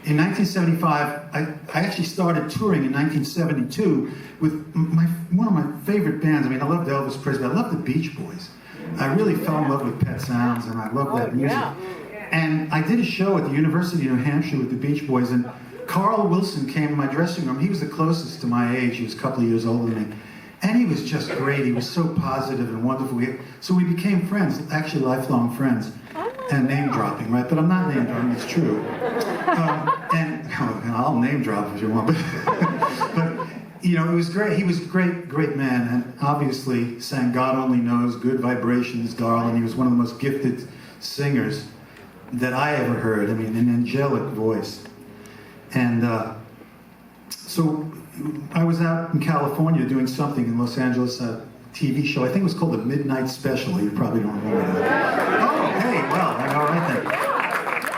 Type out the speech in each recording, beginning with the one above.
in 1975, I actually started touring in 1972 with one of my favorite bands. I mean, I loved Elvis Presley. I loved the Beach Boys. I really fell in love with Pet Sounds, and I loved that music. Yeah. And I did a show at the University of New Hampshire with the Beach Boys, and Carl Wilson came in my dressing room. He was the closest to my age. He was a couple of years older than me. And he was just great. He was so positive and wonderful. So we became friends, actually lifelong friends. And name dropping, right? But I'm not name dropping, it's true. And I'll name drop if you want. But you know, it was great. He was a great man, and obviously sang God Only Knows, Good Vibrations, Darling. He was one of the most gifted singers that I ever heard. I mean, an angelic voice. And so I was out in California doing something in Los Angeles, a TV show. I think it was called The Midnight Special. You probably don't remember that. Oh, hey, well, all right then.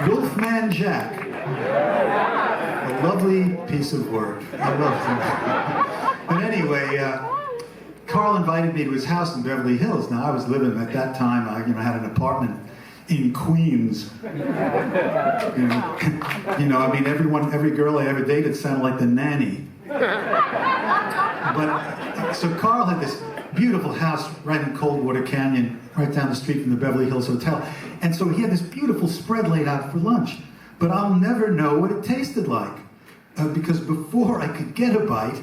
Wolfman Jack. A lovely piece of work. I love him. But anyway, Carl invited me to his house in Beverly Hills. Now, I was living at that time, I had an apartment in Queens. You know, I mean, every girl I ever dated sounded like the nanny. But, so Carl had this beautiful house right in Coldwater Canyon, right down the street from the Beverly Hills Hotel. And so he had this beautiful spread laid out for lunch. But I'll never know what it tasted like. Because before I could get a bite,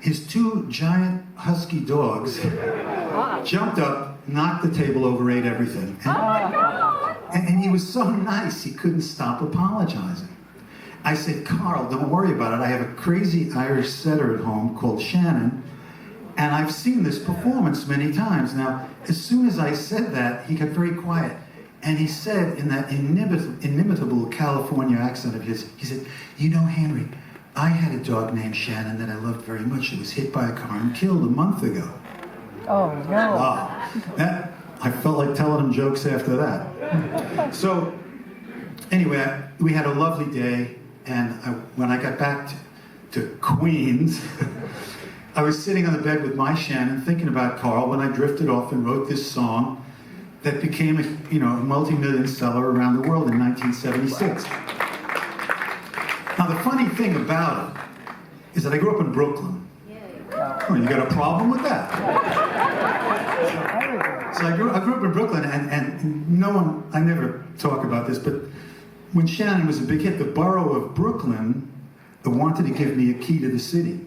his two giant husky dogs jumped up, knocked the table over, ate everything. And he was so nice, he couldn't stop apologizing. I said, Carl, don't worry about it. I have a crazy Irish setter at home called Shannon, and I've seen this performance many times. Now, as soon as I said that, he got very quiet. And he said, in that inimitable California accent of his, he said, you know, Henry, I had a dog named Shannon that I loved very much. It was hit by a car and killed a month ago. Oh, no. Wow. I felt like telling him jokes after that. So, anyway, we had a lovely day, and when I got back to Queens, I was sitting on the bed with my Shannon thinking about Carl when I drifted off and wrote this song that became a multi-million seller around the world in 1976. Now the funny thing about it is that I grew up in Brooklyn. Oh, you got a problem with that? So I grew up in Brooklyn, and no one, I never talk about this, but when Shannon was a big hit, the borough of Brooklyn wanted to give me a key to the city.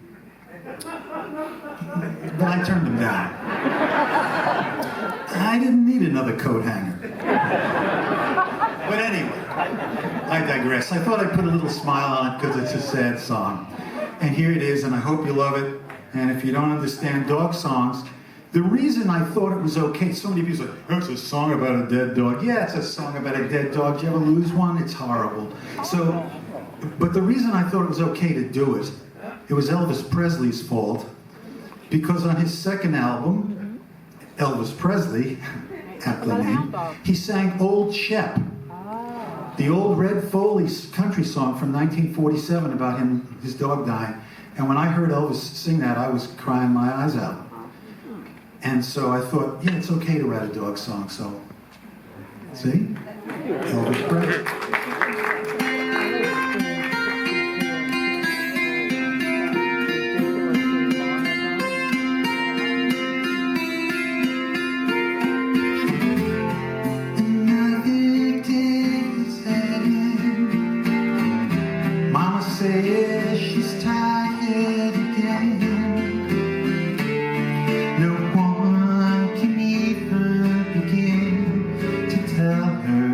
But I turned them down. I didn't need another coat hanger. But anyway, I digress. I thought I'd put a little smile on it because it's a sad song. And here it is, and I hope you love it. And if you don't understand dog songs, the reason I thought it was okay, so many people say, oh, it's a song about a dead dog. Yeah, it's a song about a dead dog. Did you ever lose one? It's horrible. So, but the reason I thought it was okay to do it, it was Elvis Presley's fault. Because on his second album, Elvis Presley, aptly named, he sang Old Shep, the old Red Foley country song from 1947 about his dog dying. And when I heard Elvis sing that, I was crying my eyes out. And so I thought, yeah, it's okay to write a dog song, so, see? Elvis Presley. Says she's tired again. No one can even begin to tell her.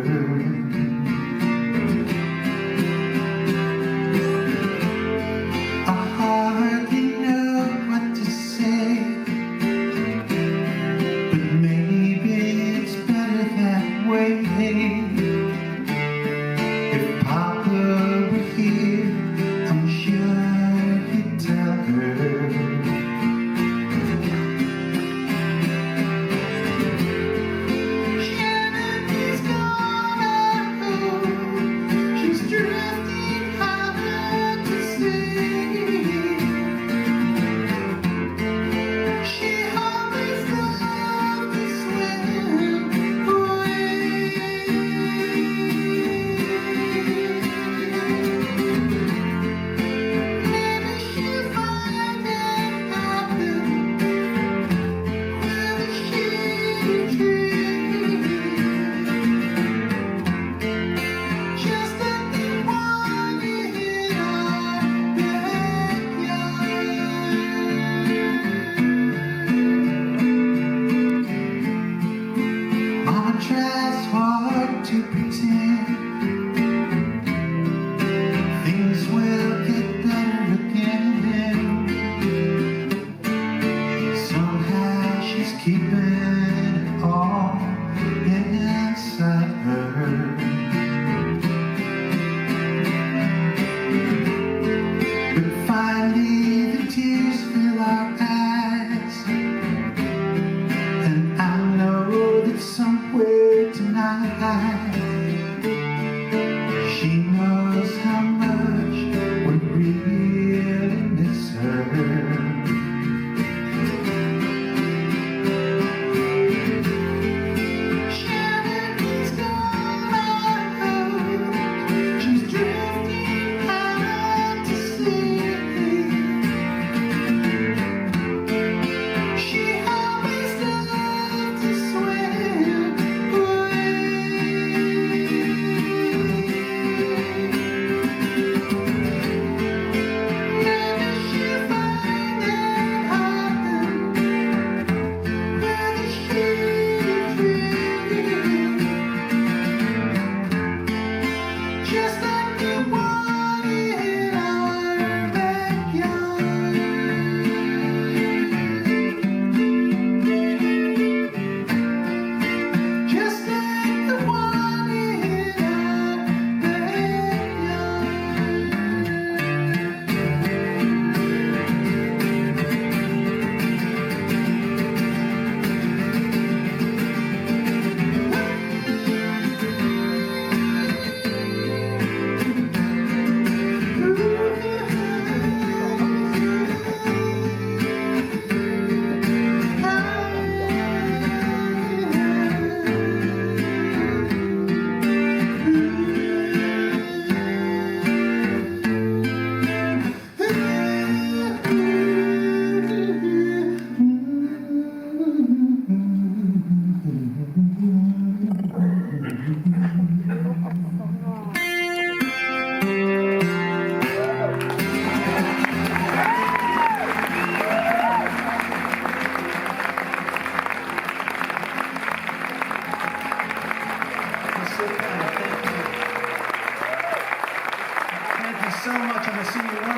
I hardly know what to say, but maybe it's better that way. If Papa were here, I'm sure Thank you so much. I'm going to see you one more.